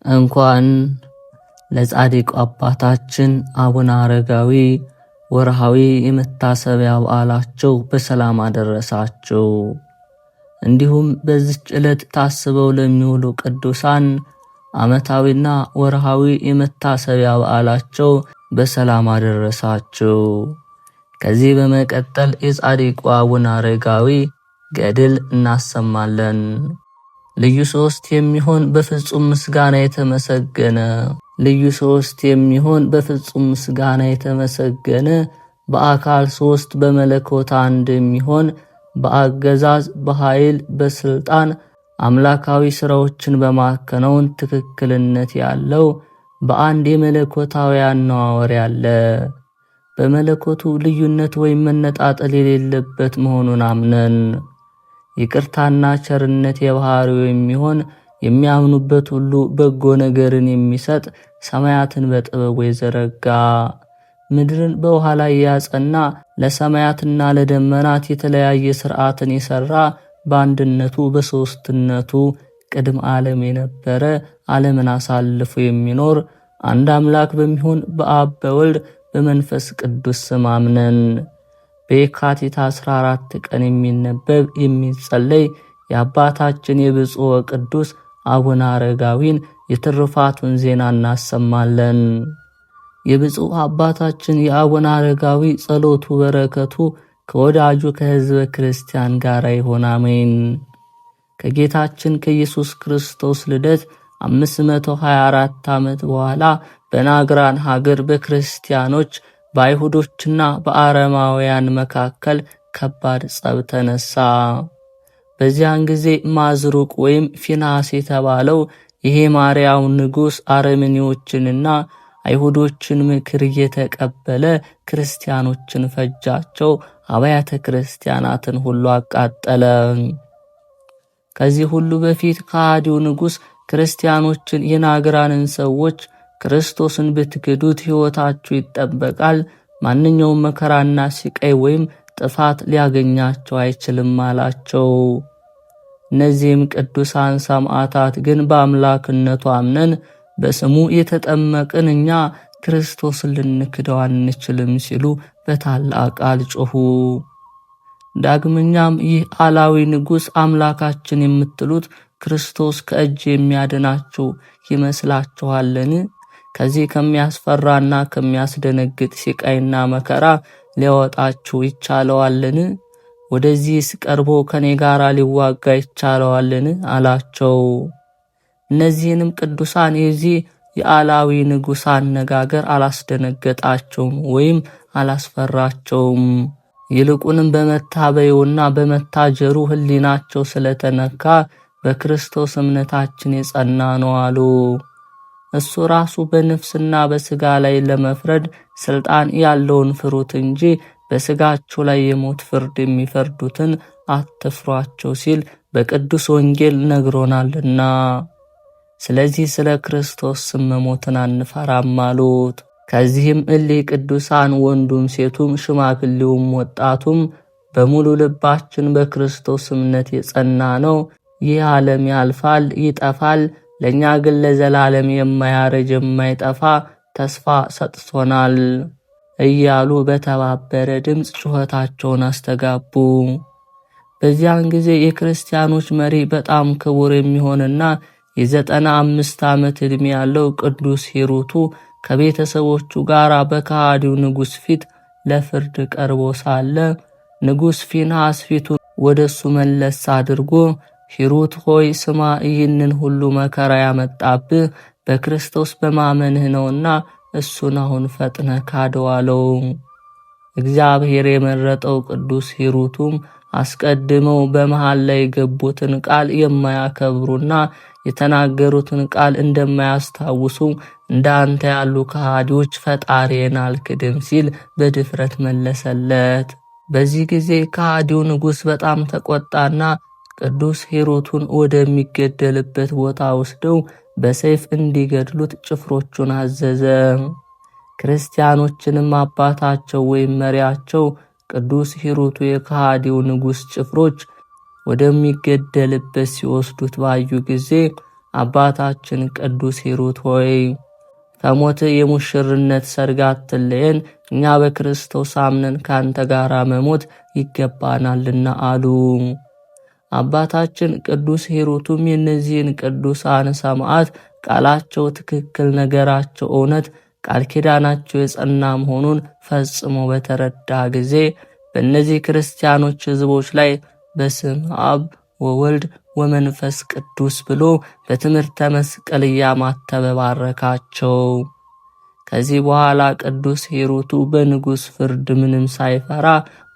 እንኳን ለጻድቁ አባታችን አቡነ አረጋዊ ወርሃዊ የመታሰቢያ በዓላቸው በሰላም አደረሳቸው። እንዲሁም በዚች ዕለት ታስበው ለሚውሉ ቅዱሳን ዓመታዊና ወርሃዊ የመታሰቢያ በዓላቸው በሰላም አደረሳቸው። ከዚህ በመቀጠል የጻድቁ አቡነ አረጋዊ ገድል እናሰማለን። ልዩ ሶስት የሚሆን በፍጹም ምስጋና የተመሰገነ በአካል ሶስት በመለኮት አንድ የሚሆን በአገዛዝ በኃይል በስልጣን አምላካዊ ሥራዎችን በማከናወን ትክክልነት ያለው በአንድ የመለኮታዊ አነዋወር ያለ በመለኮቱ ልዩነት ወይም መነጣጠል የሌለበት መሆኑን አምነን ይቅርታና ቸርነት የባህሪው የሚሆን የሚያምኑበት ሁሉ በጎ ነገርን የሚሰጥ ሰማያትን በጥበቡ የዘረጋ ምድርን በውሃ ላይ ያጸና ለሰማያትና ለደመናት የተለያየ ሥርዓትን የሠራ በአንድነቱ በሦስትነቱ ቅድመ ዓለም የነበረ ዓለምን አሳልፎ የሚኖር አንድ አምላክ በሚሆን በአብ በወልድ በመንፈስ ቅዱስ ስም አምነን በየካቲት 14 ቀን የሚነበብ የሚጸለይ የአባታችን የብፁዕ ወቅዱስ አቡነ አረጋዊን የትሩፋቱን ዜና እናሰማለን። የብፁዕ አባታችን የአቡነ አረጋዊ ጸሎቱ በረከቱ ከወዳጁ ከሕዝበ ክርስቲያን ጋር ይሆን፣ አሜን። ከጌታችን ከኢየሱስ ክርስቶስ ልደት 524 ዓመት በኋላ በናግራን ሀገር በክርስቲያኖች በአይሁዶችና በአረማውያን መካከል ከባድ ጸብ ተነሳ። በዚያን ጊዜ ማዝሩቅ ወይም ፊናስ የተባለው የሄማርያው ንጉሥ አረመኔዎችንና አይሁዶችን ምክር እየተቀበለ ክርስቲያኖችን ፈጃቸው፣ አብያተ ክርስቲያናትን ሁሉ አቃጠለ። ከዚህ ሁሉ በፊት ከሃዲው ንጉሥ ክርስቲያኖችን የናግራንን ሰዎች ክርስቶስን ብትክዱት ሕይወታችሁ ይጠበቃል፣ ማንኛውም መከራና ስቃይ ወይም ጥፋት ሊያገኛቸው አይችልም አላቸው። እነዚህም ቅዱሳን ሰማዕታት ግን በአምላክነቱ አምነን በስሙ የተጠመቅን እኛ ክርስቶስን ልንክደው አንችልም ሲሉ በታላቅ ቃል ጮኹ። ዳግመኛም ይህ አላዊ ንጉሥ አምላካችን የምትሉት ክርስቶስ ከእጅ የሚያድናችሁ ይመስላችኋልን? ከዚህ ከሚያስፈራና ከሚያስደነግጥ ስቃይና መከራ ሊያወጣችሁ ይቻለዋልን? ወደዚህስ ቀርቦ ከኔ ጋር ሊዋጋ ይቻለዋልን? አላቸው። እነዚህንም ቅዱሳን የዚህ የአላዊ ንጉሥ አነጋገር አላስደነገጣቸውም ወይም አላስፈራቸውም። ይልቁንም በመታበዩና በመታጀሩ ሕሊናቸው ስለተነካ በክርስቶስ እምነታችን የጸና ነው አሉ። እሱ ራሱ በነፍስና በሥጋ ላይ ለመፍረድ ሥልጣን ያለውን ፍሩት እንጂ በሥጋችሁ ላይ የሞት ፍርድ የሚፈርዱትን አትፍሯቸው ሲል በቅዱስ ወንጌል ነግሮናልና፣ ስለዚህ ስለ ክርስቶስ ስም መሞትን አንፈራም አሉት። ከዚህም እሊህ ቅዱሳን ወንዱም ሴቱም ሽማግሌውም ወጣቱም በሙሉ ልባችን በክርስቶስ እምነት የጸና ነው፣ ይህ ዓለም ያልፋል ይጠፋል፣ ለእኛ ግን ለዘላለም የማያረጅ የማይጠፋ ተስፋ ሰጥቶናል እያሉ በተባበረ ድምፅ ጩኸታቸውን አስተጋቡ። በዚያን ጊዜ የክርስቲያኖች መሪ በጣም ክቡር የሚሆንና የ95 ዓመት ዕድሜ ያለው ቅዱስ ሂሩቱ ከቤተሰቦቹ ጋር በከሃዲው ንጉሥ ፊት ለፍርድ ቀርቦ ሳለ ንጉሥ ፊንሐስ ፊቱን ወደሱ መለስ አድርጎ ሂሩት ሆይ ስማ፣ ይህንን ሁሉ መከራ ያመጣብህ በክርስቶስ በማመንህ ነውና እሱን አሁን ፈጥነ ካደው አለው። እግዚአብሔር የመረጠው ቅዱስ ሂሩቱም አስቀድመው በመሃል ላይ የገቡትን ቃል የማያከብሩና የተናገሩትን ቃል እንደማያስታውሱ እንዳንተ ያሉ ከሃዲዎች ፈጣሪን አልክድም ሲል በድፍረት መለሰለት። በዚህ ጊዜ ከሃዲው ንጉሥ በጣም ተቆጣና ቅዱስ ሂሩቱን ወደሚገደልበት ቦታ ወስደው በሰይፍ እንዲገድሉት ጭፍሮቹን አዘዘ። ክርስቲያኖችንም አባታቸው ወይም መሪያቸው ቅዱስ ሂሩቱ የከሃዲው ንጉሥ ጭፍሮች ወደሚገደልበት ሲወስዱት ባዩ ጊዜ አባታችን ቅዱስ ሂሩት ሆይ ከሞት የሙሽርነት ሰርግ አትለየን፣ እኛ በክርስቶስ አምነን ካንተ ጋር መሞት ይገባናልና አሉ። አባታችን ቅዱስ ሂሩቱም የእነዚህን ቅዱሳን ሰማዕት ቃላቸው ትክክል፣ ነገራቸው እውነት፣ ቃል ኪዳናቸው የጸና መሆኑን ፈጽሞ በተረዳ ጊዜ በእነዚህ ክርስቲያኖች ሕዝቦች ላይ በስም አብ ወወልድ ወመንፈስ ቅዱስ ብሎ በትምህርተ መስቀል እያማተበ ባረካቸው። ከዚህ በኋላ ቅዱስ ሂሩቱ በንጉሥ ፍርድ ምንም ሳይፈራ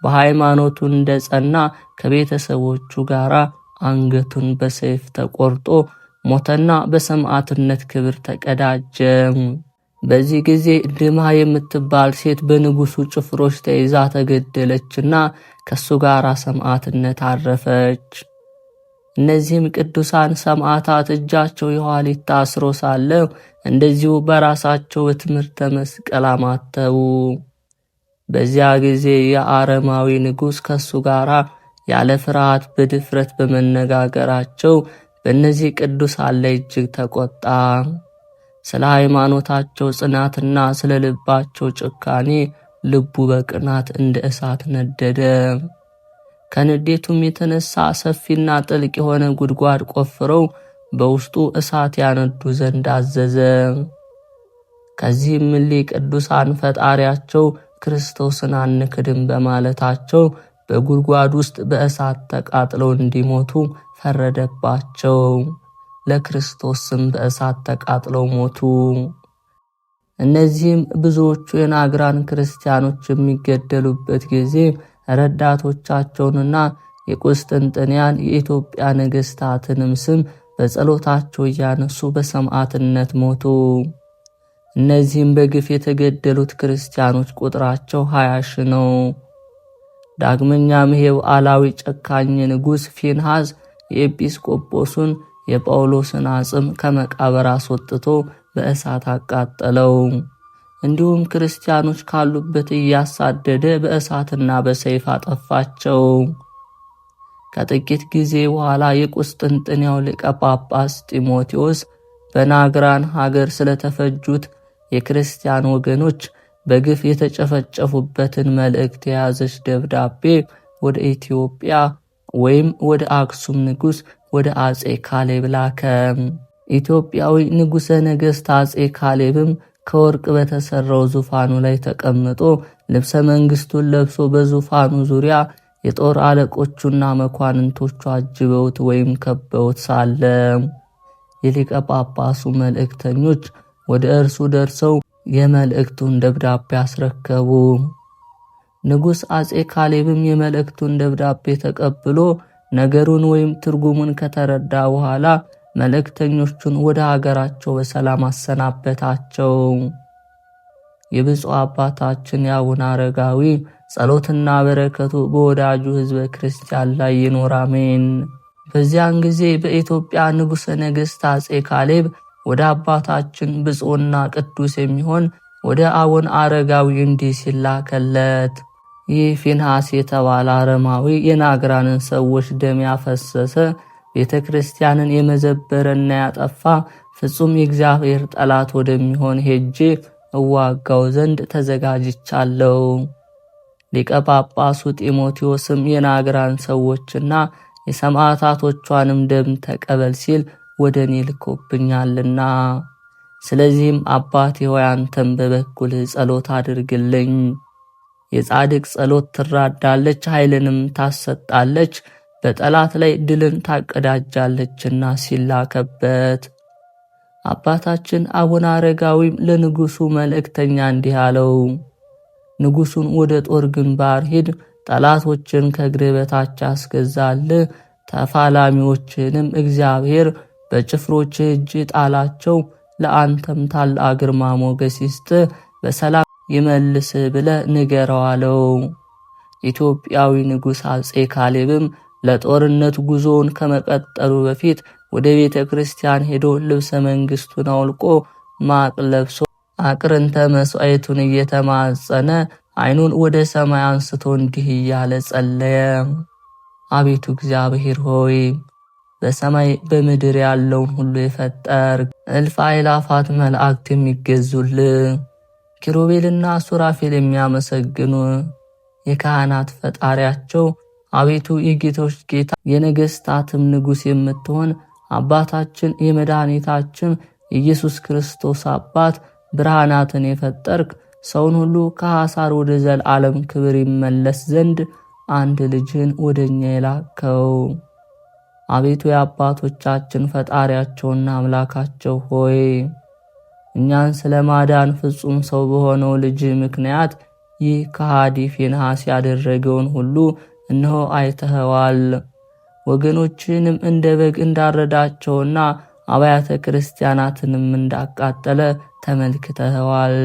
በሃይማኖቱ እንደጸና ከቤተሰቦቹ ጋር አንገቱን በሰይፍ ተቆርጦ ሞተና በሰማዕትነት ክብር ተቀዳጀ። በዚህ ጊዜ ድማ የምትባል ሴት በንጉሱ ጭፍሮች ተይዛ ተገደለችና ከሱ ጋር ሰማዕትነት አረፈች። እነዚህም ቅዱሳን ሰማዕታት እጃቸው የኋሊት ታስሮ ሳለ እንደዚሁ በራሳቸው በትምህርተ መስቀል አማተቡ። በዚያ ጊዜ የአረማዊ ንጉሥ ከሱ ጋር ያለ ፍርሃት በድፍረት በመነጋገራቸው በእነዚህ ቅዱሳን ላይ እጅግ ተቆጣ። ስለ ሃይማኖታቸው ጽናትና ስለ ልባቸው ጭካኔ ልቡ በቅናት እንደ እሳት ነደደ። ከንዴቱም የተነሳ ሰፊና ጥልቅ የሆነ ጉድጓድ ቆፍረው በውስጡ እሳት ያነዱ ዘንድ አዘዘ። ከዚህም እሊህ ቅዱሳን ፈጣሪያቸው ክርስቶስን አንክድም በማለታቸው በጉድጓድ ውስጥ በእሳት ተቃጥለው እንዲሞቱ ፈረደባቸው። ለክርስቶስም በእሳት ተቃጥለው ሞቱ። እነዚህም ብዙዎቹ የናግራን ክርስቲያኖች የሚገደሉበት ጊዜ ረዳቶቻቸውንና የቁስጥንጥንያን የኢትዮጵያ ነገሥታትንም ስም በጸሎታቸው እያነሱ በሰማዕትነት ሞቱ። እነዚህም በግፍ የተገደሉት ክርስቲያኖች ቁጥራቸው 20 ሺህ ነው። ዳግመኛም ይሄው አላዊ ጨካኝ ንጉሥ ፊንሐስ የኤጲስቆጶሱን የጳውሎስን አጽም ከመቃብር አስወጥቶ በእሳት አቃጠለው። እንዲሁም ክርስቲያኖች ካሉበት እያሳደደ በእሳትና በሰይፍ አጠፋቸው። ከጥቂት ጊዜ በኋላ የቁስጥንጥንያው ሊቀ ጳጳስ ጢሞቴዎስ በናግራን ሀገር ስለተፈጁት የክርስቲያን ወገኖች በግፍ የተጨፈጨፉበትን መልእክት የያዘች ደብዳቤ ወደ ኢትዮጵያ ወይም ወደ አክሱም ንጉሥ ወደ አጼ ካሌብ ላከ። ኢትዮጵያዊ ንጉሠ ነገሥት አጼ ካሌብም ከወርቅ በተሰራው ዙፋኑ ላይ ተቀምጦ ልብሰ መንግስቱን ለብሶ በዙፋኑ ዙሪያ የጦር አለቆቹና መኳንንቶቹ አጅበውት ወይም ከበውት ሳለ የሊቀ ጳጳሱ መልእክተኞች ወደ እርሱ ደርሰው የመልእክቱን ደብዳቤ አስረከቡ። ንጉሥ አጼ ካሌብም የመልእክቱን ደብዳቤ ተቀብሎ ነገሩን ወይም ትርጉሙን ከተረዳ በኋላ መልእክተኞቹን ወደ ሀገራቸው በሰላም አሰናበታቸው። የብፁዕ አባታችን የአቡነ አረጋዊ ጸሎትና በረከቱ በወዳጁ ሕዝበ ክርስቲያን ላይ ይኖር አሜን። በዚያን ጊዜ በኢትዮጵያ ንጉሠ ነገሥት አጼ ካሌብ ወደ አባታችን ብፁዕና ቅዱስ የሚሆን ወደ አቡነ አረጋዊ እንዲህ ሲላከለት፣ ይህ ፊንሐስ የተባለ አረማዊ የናግራንን ሰዎች ደም ያፈሰሰ ቤተ ክርስቲያንን የመዘበረና ያጠፋ ፍጹም የእግዚአብሔር ጠላት ወደሚሆን ሄጄ እዋጋው ዘንድ ተዘጋጅቻለሁ። ሊቀ ጳጳሱ ጢሞቴዎስም የናግራን ሰዎችና የሰማዕታቶቿንም ደም ተቀበል ሲል ወደ እኔ ልኮብኛልና፣ ስለዚህም አባቴ ሆይ አንተም በበኩልህ ጸሎት አድርግልኝ። የጻድቅ ጸሎት ትራዳለች፣ ኃይልንም ታሰጣለች፣ በጠላት ላይ ድልን ታቀዳጃለችና ሲላከበት። አባታችን አቡነ አረጋዊም ለንጉሡ መልእክተኛ እንዲህ አለው፣ ንጉሡን ወደ ጦር ግንባር ሂድ፣ ጠላቶችን ከእግርህ በታች አስገዛልህ፣ ተፋላሚዎችንም እግዚአብሔር በጭፍሮች እጅ ጣላቸው፣ ለአንተም ታላቅ ግርማ ሞገስ ይስጥህ፣ በሰላም ይመልስህ ብለህ ንገረው አለው። ኢትዮጵያዊ ንጉሥ አጼ ካሌብም ለጦርነት ጉዞውን ከመቀጠሉ በፊት ወደ ቤተ ክርስቲያን ሄዶ ልብሰ መንግስቱን አውልቆ ማቅ ለብሶ አቅርንተ መስዋዕቱን እየተማጸነ ዓይኑን ወደ ሰማይ አንስቶ እንዲህ እያለ ጸለየ። አቤቱ እግዚአብሔር ሆይ በሰማይ በምድር ያለውን ሁሉ የፈጠርክ እልፍ አእላፋት መላእክት የሚገዙልህ ኪሩቤልና ሱራፌል የሚያመሰግኑ የካህናት ፈጣሪያቸው አቤቱ የጌቶች ጌታ የነገሥታትም ንጉሥ የምትሆን አባታችን የመድኃኒታችን ኢየሱስ ክርስቶስ አባት ብርሃናትን የፈጠርክ ሰውን ሁሉ ከሐሳር ወደ ዘላለም ክብር ይመለስ ዘንድ አንድ ልጅን ወደኛ የላከው አቤቱ የአባቶቻችን ፈጣሪያቸውና አምላካቸው ሆይ እኛን ስለማዳን ፍጹም ሰው በሆነው ልጅ ምክንያት ይህ ከሃዲ ፊንሐስ ያደረገውን ሁሉ እነሆ አይተኸዋል። ወገኖችንም እንደ በግ እንዳረዳቸውና አብያተ ክርስቲያናትንም እንዳቃጠለ ተመልክተኸዋል።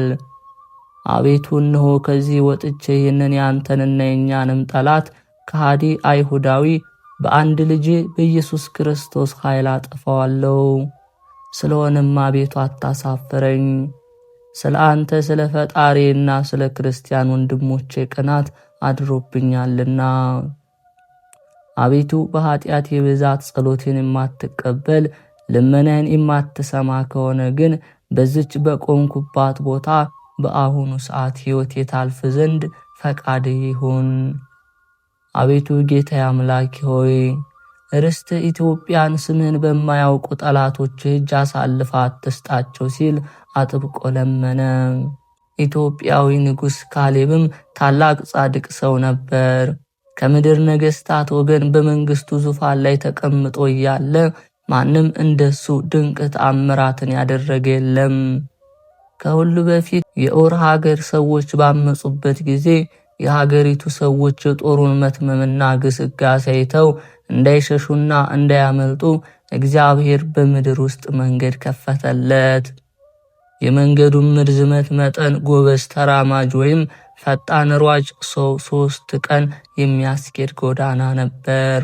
አቤቱ እነሆ ከዚህ ወጥቼ ይህንን ያንተንና የኛንም ጠላት ከሃዲ አይሁዳዊ በአንድ ልጅ በኢየሱስ ክርስቶስ ኃይል አጠፋዋለሁ። ስለሆነም አቤቱ አታሳፍረኝ። ስለ አንተ ስለ ፈጣሪና ስለ ክርስቲያን ወንድሞቼ ቅናት አድሮብኛልና። አቤቱ በኃጢአት የብዛት ጸሎቴን የማትቀበል ልመናን የማትሰማ ከሆነ ግን በዚች በቆምኩባት ቦታ በአሁኑ ሰዓት ሕይወቴ ታልፍ ዘንድ ፈቃድ ይሁን። አቤቱ ጌታ አምላክ ሆይ ርስት ኢትዮጵያን ስምህን በማያውቁ ጠላቶች እጅ አሳልፈ አትስጣቸው ሲል አጥብቆ ለመነ። ኢትዮጵያዊ ንጉሥ ካሌብም ታላቅ ጻድቅ ሰው ነበር። ከምድር ነገሥታት ወገን በመንግስቱ ዙፋን ላይ ተቀምጦ እያለ ማንም እንደሱ ድንቅ ተአምራትን ያደረገ የለም። ከሁሉ በፊት የኦር ሀገር ሰዎች ባመጹበት ጊዜ የሀገሪቱ ሰዎች የጦሩን መትመምና ግስጋሴ አይተው እንዳይሸሹና እንዳያመልጡ እግዚአብሔር በምድር ውስጥ መንገድ ከፈተለት። የመንገዱን ርዝመት መጠን ጎበዝ ተራማጅ ወይም ፈጣን ሯጭ ሰው 3 ቀን የሚያስኬድ ጎዳና ነበር።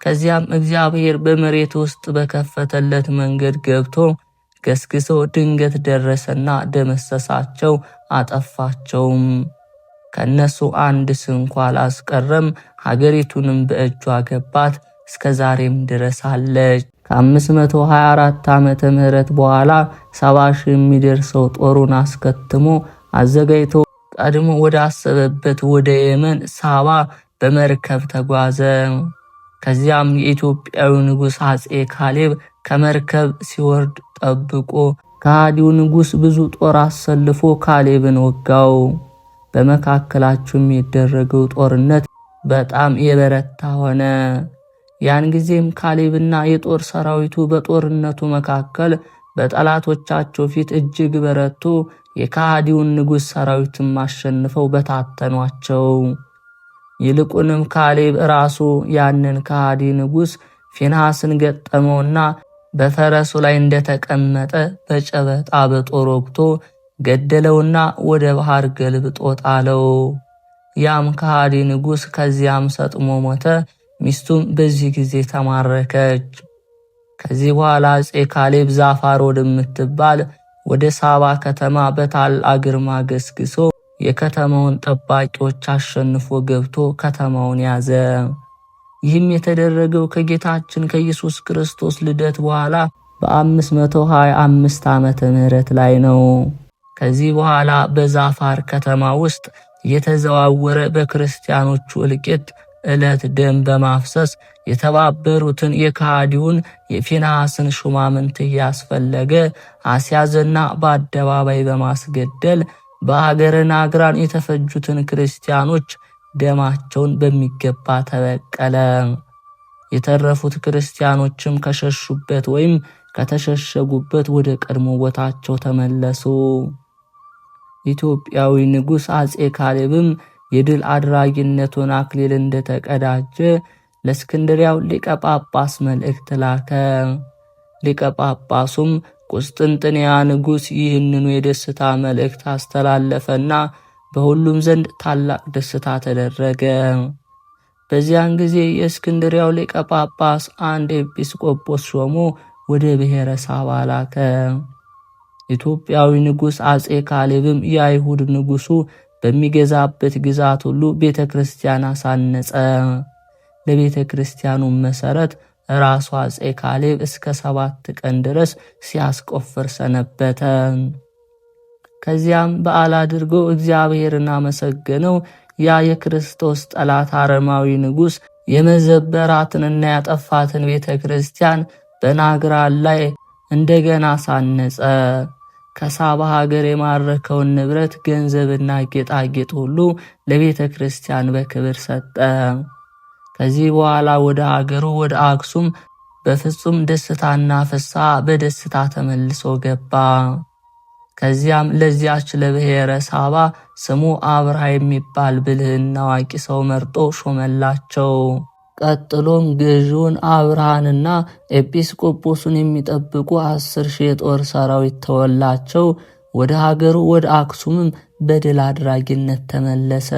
ከዚያም እግዚአብሔር በመሬት ውስጥ በከፈተለት መንገድ ገብቶ ገስግሶ ድንገት ደረሰና ደመሰሳቸው፣ አጠፋቸውም። ከነሱ አንድ ስንኳ አላስቀረም። ሀገሪቱንም በእጁ አገባት፣ እስከ ዛሬም ድረስ አለች። ከ524 ዓመተ ምህረት በኋላ 70 ሺህ የሚደርሰው ጦሩን አስከትሞ አዘጋጅቶ ቀድሞ ወደ አሰበበት ወደ የመን ሳባ በመርከብ ተጓዘ። ከዚያም የኢትዮጵያዊ ንጉሥ አጼ ካሌብ ከመርከብ ሲወርድ ጠብቆ ከሃዲው ንጉሥ ብዙ ጦር አሰልፎ ካሌብን ወጋው። በመካከላቸው የሚደረገው ጦርነት በጣም የበረታ ሆነ። ያን ጊዜም ካሌብና የጦር ሰራዊቱ በጦርነቱ መካከል በጠላቶቻቸው ፊት እጅግ በረቱ። የከሃዲውን ንጉሥ ሰራዊትም አሸንፈው በታተኗቸው። ይልቁንም ካሌብ ራሱ ያንን ከሃዲ ንጉሥ ፊንሐስን ገጠመውና በፈረሱ ላይ እንደተቀመጠ በጨበጣ በጦር ወግቶ ገደለውና ወደ ባህር ገልብጦ ጣለው። ያም ከሃዲ ንጉሥ ከዚያም ሰጥሞ ሞተ። ሚስቱም በዚህ ጊዜ ተማረከች። ከዚህ በኋላ አጼ ካሌብ ዛፋር ወደምትባል ወደ ሳባ ከተማ በታላቅ ግርማ ገስግሶ የከተማውን ጠባቂዎች አሸንፎ ገብቶ ከተማውን ያዘ። ይህም የተደረገው ከጌታችን ከኢየሱስ ክርስቶስ ልደት በኋላ በ525 ዓመተ ምህረት ላይ ነው። ከዚህ በኋላ በዛፋር ከተማ ውስጥ የተዘዋወረ በክርስቲያኖቹ እልቂት ዕለት ደም በማፍሰስ የተባበሩትን የከሃዲውን የፊንሐስን ሹማምንት እያስፈለገ አስያዘና በአደባባይ በማስገደል በአገረ ናግራን የተፈጁትን ክርስቲያኖች ደማቸውን በሚገባ ተበቀለ። የተረፉት ክርስቲያኖችም ከሸሹበት ወይም ከተሸሸጉበት ወደ ቀድሞ ቦታቸው ተመለሱ። ኢትዮጵያዊ ንጉሥ አጼ ካሌብም የድል አድራጊነቱን አክሊል እንደተቀዳጀ ለእስክንድሪያው ሊቀ ጳጳስ መልእክት ላከ። ሊቀ ጳጳሱም ቁስጥንጥንያ ንጉሥ ይህንኑ የደስታ መልእክት አስተላለፈና በሁሉም ዘንድ ታላቅ ደስታ ተደረገ። በዚያን ጊዜ የእስክንድሪያው ሊቀ ጳጳስ አንድ ኤጲስቆጶስ ሾሞ ወደ ብሔረ ሳባ ላከ። ኢትዮጵያዊ ንጉሥ አጼ ካሌብም የአይሁድ ንጉሡ በሚገዛበት ግዛት ሁሉ ቤተ ክርስቲያን አሳነጸ። ለቤተ ክርስቲያኑ መሠረት ራሱ አፄ ካሌብ እስከ 7 ቀን ድረስ ሲያስቆፍር ሰነበተ። ከዚያም በዓል አድርጎ እግዚአብሔርን አመሰገነው። ያ የክርስቶስ ጠላት አረማዊ ንጉሥ የመዘበራትንና ያጠፋትን ቤተ ክርስቲያን በናግራን ላይ እንደገና ሳነጸ። ከሳባ ሀገር የማረከውን ንብረት ገንዘብና ጌጣጌጥ ሁሉ ለቤተ ክርስቲያን በክብር ሰጠ። ከዚህ በኋላ ወደ ሀገሩ ወደ አክሱም በፍጹም ደስታና ፍስሐ በደስታ ተመልሶ ገባ። ከዚያም ለዚያች ለብሔረ ሳባ ስሙ አብርሃ የሚባል ብልህና አዋቂ ሰው መርጦ ሾመላቸው። ቀጥሎም ገዢውን አብርሃንና ኤጲስቆጶሱን የሚጠብቁ 10,000 የጦር ሰራዊት ተወላቸው። ወደ ሀገሩ ወደ አክሱምም በድል አድራጊነት ተመለሰ።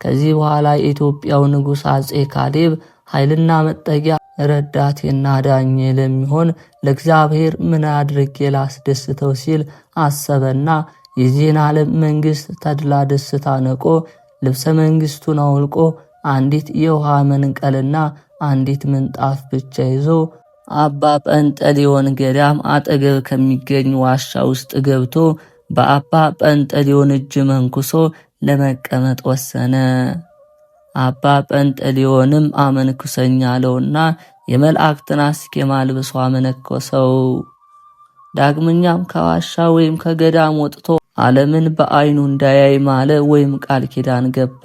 ከዚህ በኋላ የኢትዮጵያው ንጉሥ አፄ ካሌብ ኃይልና መጠጊያ ረዳቴና ዳኜ ለሚሆን ለእግዚአብሔር ምን አድርጌ ላስደስተው ሲል አሰበና የዚህን ዓለም መንግሥት ተድላ ደስታ ነቆ ልብሰ መንግሥቱን አውልቆ አንዲት የውሃ መንቀልና አንዲት ምንጣፍ ብቻ ይዞ አባ ጰንጠሌዎን ገዳም አጠገብ ከሚገኝ ዋሻ ውስጥ ገብቶ በአባ ጰንጠሌዎን እጅ መንኩሶ ለመቀመጥ ወሰነ። አባ ጰንጠሌዎንም አመንኩሰኝ አለውና የመላእክትን አስኬማ ልብሶ አመነኮሰው። ዳግመኛም ከዋሻ ወይም ከገዳም ወጥቶ ዓለምን በዓይኑ እንዳያይ ማለ ወይም ቃል ኪዳን ገባ።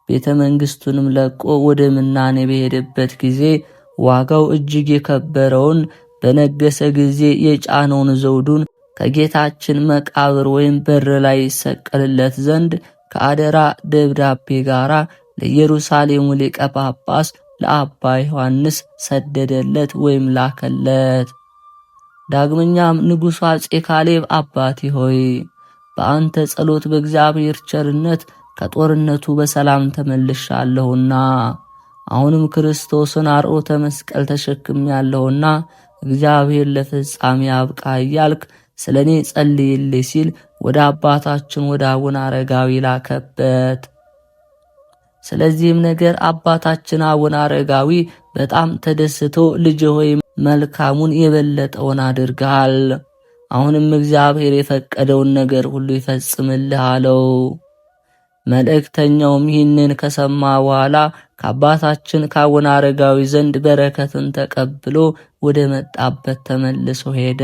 ቤተ መንግሥቱንም ለቆ ወደ ምናኔ በሄደበት ጊዜ ዋጋው እጅግ የከበረውን በነገሰ ጊዜ የጫነውን ዘውዱን ከጌታችን መቃብር ወይም በር ላይ ይሰቀልለት ዘንድ ከአደራ ደብዳቤ ጋር ለኢየሩሳሌሙ ሊቀ ጳጳስ ለአባ ዮሐንስ ሰደደለት ወይም ላከለት። ዳግመኛም ንጉሡ አፄ ካሌብ አባቴ ሆይ በአንተ ጸሎት በእግዚአብሔር ቸርነት ከጦርነቱ በሰላም ተመልሻለሁና አሁንም ክርስቶስን አርዑተ መስቀል ተሸክሜያለሁና እግዚአብሔር ለፍጻሜ ያብቃ እያልክ ስለኔ ጸልይልኝ ሲል ወደ አባታችን ወደ አቡነ አረጋዊ ላከበት። ስለዚህም ነገር አባታችን አቡነ አረጋዊ በጣም ተደስቶ ልጅ ሆይ መልካሙን የበለጠውን አድርገሃል፣ አሁንም እግዚአብሔር የፈቀደውን ነገር ሁሉ ይፈጽምልህ አለው። መልእክተኛውም ይህንን ከሰማ በኋላ ከአባታችን ከአቡነ አረጋዊ ዘንድ በረከትን ተቀብሎ ወደ መጣበት ተመልሶ ሄደ።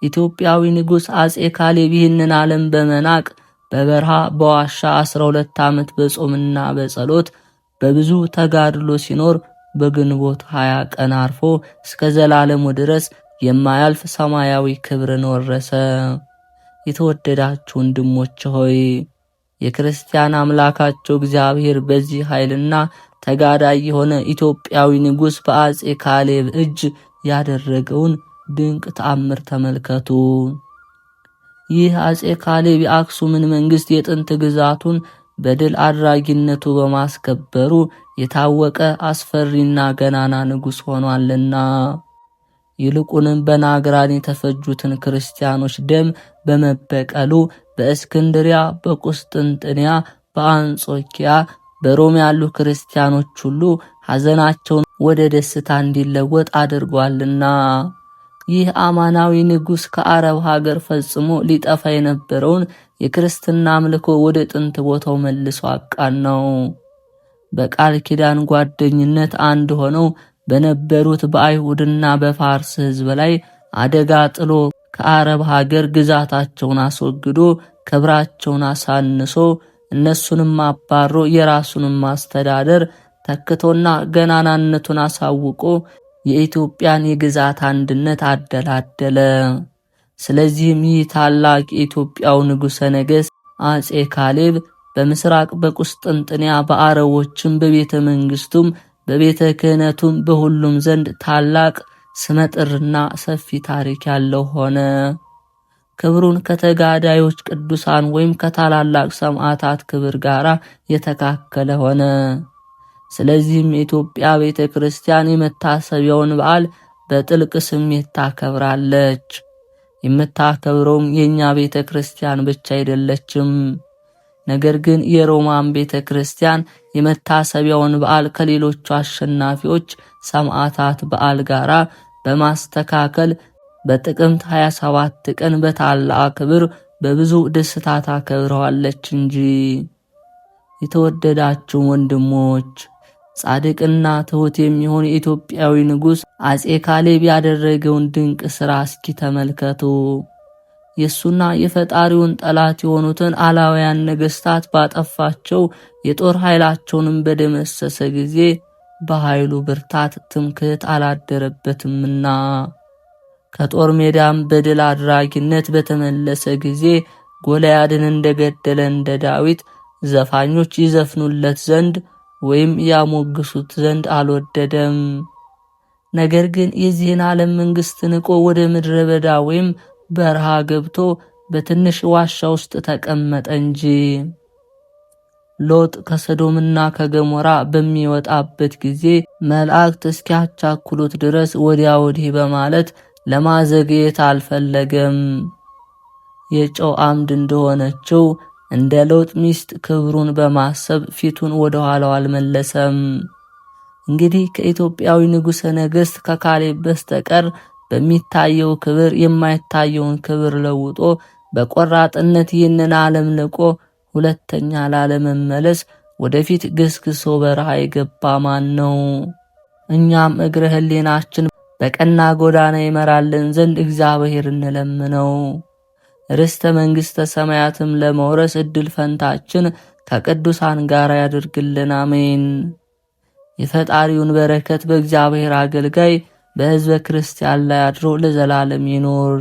ኢትዮጵያዊ ንጉሥ አፄ ካሌብ ይህንን ዓለም በመናቅ በበረሃ በዋሻ 12 ዓመት በጾምና በጸሎት በብዙ ተጋድሎ ሲኖር በግንቦት 20 ቀን አርፎ እስከ ዘላለሙ ድረስ የማያልፍ ሰማያዊ ክብርን ወረሰ። የተወደዳችሁ ወንድሞች ሆይ የክርስቲያን አምላካቸው እግዚአብሔር በዚህ ኃይልና ተጋዳይ የሆነ ኢትዮጵያዊ ንጉሥ በአፄ ካሌብ እጅ ያደረገውን ድንቅ ተአምር ተመልከቱ። ይህ አፄ ካሌብ የአክሱምን መንግሥት የጥንት ግዛቱን በድል አድራጊነቱ በማስከበሩ የታወቀ አስፈሪና ገናና ንጉሥ ሆኗልና ይልቁንም በናግራን የተፈጁትን ክርስቲያኖች ደም በመበቀሉ በእስክንድሪያ፣ በቁስጥንጥንያ፣ በአንጾኪያ፣ በሮም ያሉ ክርስቲያኖች ሁሉ ሐዘናቸውን ወደ ደስታ እንዲለወጥ አድርጓልና ይህ አማናዊ ንጉሥ ከአረብ ሀገር ፈጽሞ ሊጠፋ የነበረውን የክርስትና አምልኮ ወደ ጥንት ቦታው መልሶ አቃናው። በቃል ኪዳን ጓደኝነት አንድ ሆነው በነበሩት በአይሁድና በፋርስ ሕዝብ ላይ አደጋ ጥሎ ከአረብ ሀገር ግዛታቸውን አስወግዶ ክብራቸውን አሳንሶ እነሱንም አባሮ የራሱንም ማስተዳደር ተክቶና ገናናነቱን አሳውቆ የኢትዮጵያን የግዛት አንድነት አደላደለ። ስለዚህም ይህ ታላቅ የኢትዮጵያው ንጉሠ ነገሥት አፄ ካሌብ በምስራቅ በቁስጥንጥንያ በአረቦችም በቤተ መንግሥቱም በቤተ ክህነቱም በሁሉም ዘንድ ታላቅ ስመጥርና ሰፊ ታሪክ ያለው ሆነ። ክብሩን ከተጋዳዮች ቅዱሳን ወይም ከታላላቅ ሰማዕታት ክብር ጋር የተካከለ ሆነ። ስለዚህም የኢትዮጵያ ቤተ ክርስቲያን የመታሰቢያውን በዓል በጥልቅ ስሜት ታከብራለች። የምታከብረውም የእኛ ቤተ ክርስቲያን ብቻ አይደለችም፣ ነገር ግን የሮማን ቤተ ክርስቲያን የመታሰቢያውን በዓል ከሌሎቹ አሸናፊዎች ሰማዕታት በዓል ጋር በማስተካከል በጥቅምት 27 ቀን በታላቅ ክብር በብዙ ደስታ ታከብረዋለች እንጂ። የተወደዳችሁ ወንድሞች፣ ጻድቅና ትሑት የሚሆን የኢትዮጵያዊ ንጉሥ አጼ ካሌብ ያደረገውን ድንቅ ሥራ እስኪ ተመልከቱ። የእሱና የፈጣሪውን ጠላት የሆኑትን አላውያን ነገሥታት ባጠፋቸው የጦር ኃይላቸውንም በደመሰሰ ጊዜ በኃይሉ ብርታት ትምክህት አላደረበትምና ከጦር ሜዳም በድል አድራጊነት በተመለሰ ጊዜ ጎልያድን እንደገደለ እንደ ዳዊት ዘፋኞች ይዘፍኑለት ዘንድ ወይም ያሞግሱት ዘንድ አልወደደም። ነገር ግን የዚህን ዓለም መንግሥት ንቆ ወደ ምድረ በዳ ወይም በረሃ ገብቶ በትንሽ ዋሻ ውስጥ ተቀመጠ እንጂ። ሎጥ ከሰዶምና ከገሞራ በሚወጣበት ጊዜ መላእክት እስኪያቻኩሉት ድረስ ወዲያ ወዲህ በማለት ለማዘግየት አልፈለገም። የጨው አምድ እንደሆነችው እንደ ሎጥ ሚስት ክብሩን በማሰብ ፊቱን ወደ ኋላው አልመለሰም። እንግዲህ ከኢትዮጵያዊ ንጉሠ ነገሥት ከካሌብ በስተቀር በሚታየው ክብር የማይታየውን ክብር ለውጦ በቆራጥነት ይህንን ዓለም ንቆ ሁለተኛ ላለመመለስ ወደፊት ገስግሶ በረሃ የገባ ማን ነው? እኛም እግረ ሕሊናችን በቀና ጎዳና ይመራልን ዘንድ እግዚአብሔር እንለምነው። ርስተ መንግሥተ ሰማያትም ለመውረስ ዕድል ፈንታችን ከቅዱሳን ጋር ያድርግልን። አሜን። የፈጣሪውን በረከት በእግዚአብሔር አገልጋይ በሕዝበ ክርስቲያን ላይ አድሮ ለዘላለም ይኖር።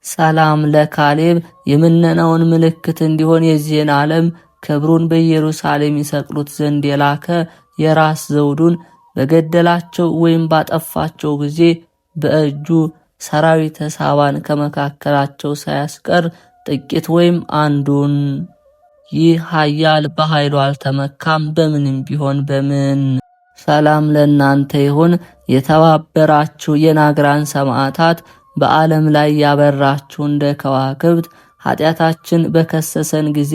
ሰላም ለካሌብ የምነናውን ምልክት እንዲሆን የዚህን ዓለም ክብሩን በኢየሩሳሌም ይሰቅሉት ዘንድ የላከ የራስ ዘውዱን በገደላቸው ወይም ባጠፋቸው ጊዜ በእጁ ሰራዊተ ሳባን ከመካከላቸው ሳያስቀር ጥቂት ወይም አንዱን። ይህ ኃያል በኃይሉ አልተመካም፣ በምንም ቢሆን በምን። ሰላም ለእናንተ ይሁን። የተባበራችሁ የናግራን ሰማዕታት፣ በዓለም ላይ ያበራችሁ እንደ ከዋክብት፣ ኃጢአታችን በከሰሰን ጊዜ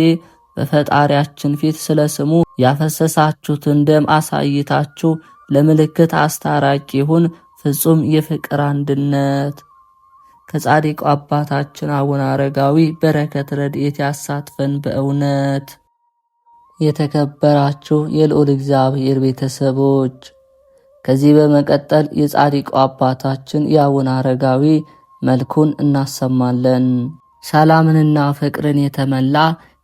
በፈጣሪያችን ፊት ስለ ስሙ ያፈሰሳችሁትን ደም አሳይታችሁ ለምልክት አስታራቂ ይሁን ፍጹም የፍቅር አንድነት። ከጻድቁ አባታችን አቡነ አረጋዊ በረከት ረድኤት ያሳትፈን በእውነት። የተከበራችሁ የልዑል እግዚአብሔር ቤተሰቦች፣ ከዚህ በመቀጠል የጻድቁ አባታችን የአቡነ አረጋዊ መልኩን እናሰማለን። ሰላምንና ፍቅርን የተመላ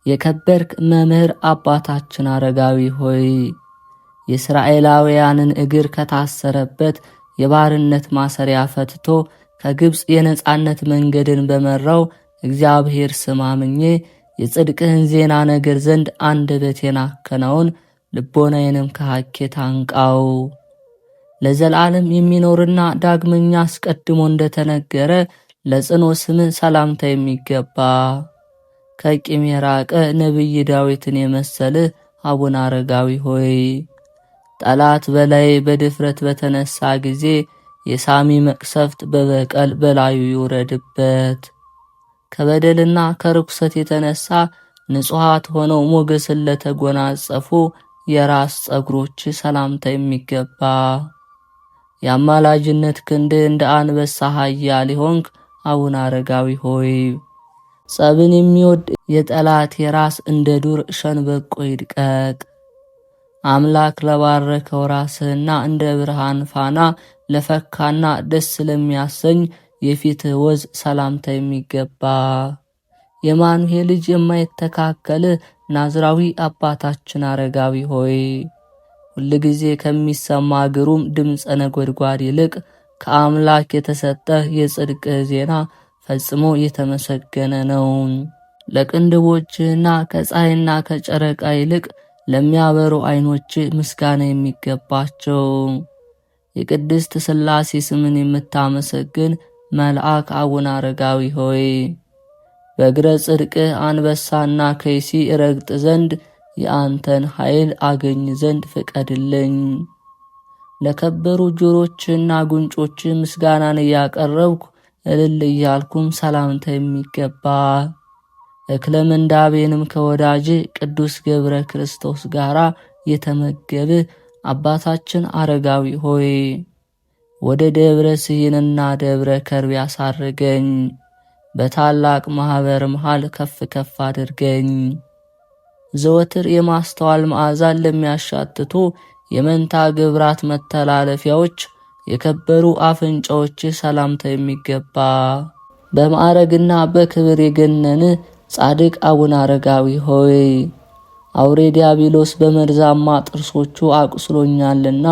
የከበርክ መምህር አባታችን አረጋዊ ሆይ፣ የእስራኤላውያንን እግር ከታሰረበት የባርነት ማሰሪያ ፈትቶ ከግብፅ የነጻነት መንገድን በመራው እግዚአብሔር ስም አምኜ የጽድቅህን ዜና ነገር ዘንድ አንደበቴን አከናውን፣ ልቦናዬንም ከሐኬት አንቃው። ለዘላለም የሚኖርና ዳግመኛ አስቀድሞ እንደተነገረ ለጽኖ ስምህ ሰላምታ የሚገባ ከቂም የራቀ ነቢይ ዳዊትን የመሰልህ አቡነ አረጋዊ ሆይ፣ ጠላት በላይ በድፍረት በተነሳ ጊዜ የሳሚ መቅሰፍት በበቀል በላዩ ይውረድበት። ከበደልና ከርኩሰት የተነሳ ንጹሐት ሆነው ሞገስን ለተጎናጸፉ የራስ ጸጉሮች ሰላምታ የሚገባ የአማላጅነት ክንድ እንደ አንበሳ ኃያል ሆንክ አቡነ አረጋዊ ሆይ፣ ጸብን የሚወድ የጠላት የራስ እንደ ዱር ሸንበቆ ይድቀቅ። አምላክ ለባረከው ራስህና እንደ ብርሃን ፋና ለፈካና ደስ ለሚያሰኝ የፊትህ ወዝ ሰላምታ የሚገባ የማኑሄ ልጅ የማይተካከል ናዝራዊ አባታችን አረጋዊ ሆይ፣ ሁልጊዜ ከሚሰማ ግሩም ድምፀ ነጎድጓድ ይልቅ ከአምላክ የተሰጠህ የጽድቅህ ዜና ፈጽሞ የተመሰገነ ነው። ለቅንድቦችህና ከፀሐይና ከጨረቃ ይልቅ ለሚያበሩ ዓይኖች ምስጋና የሚገባቸው የቅድስት ሥላሴ ስምን የምታመሰግን መልአክ አቡነ አረጋዊ ሆይ፣ በእግረ ጽድቅህ አንበሳና ከይሲ ረግጥ ዘንድ የአንተን ኃይል አገኝ ዘንድ ፍቀድልኝ። ለከበሩ ጆሮችህና ጉንጮችህ ምስጋናን እያቀረብኩ እልል እያልኩም ሰላምታ የሚገባ እክለ ምንዳቤንም ከወዳጅ ቅዱስ ገብረ ክርስቶስ ጋራ የተመገብህ አባታችን አረጋዊ ሆይ ወደ ደብረ ሲሂንና ደብረ ከርቤ አሳርገኝ። በታላቅ ማኅበር መሃል ከፍ ከፍ አድርገኝ። ዘወትር የማስተዋል መዓዛን ለሚያሻትቱ የመንታ ግብራት መተላለፊያዎች የከበሩ አፍንጫዎች ሰላምታ የሚገባ በማዕረግና በክብር የገነን ጻድቅ አቡነ አረጋዊ ሆይ አውሬ ዲያብሎስ በመርዛማ ጥርሶቹ አቁስሎኛልና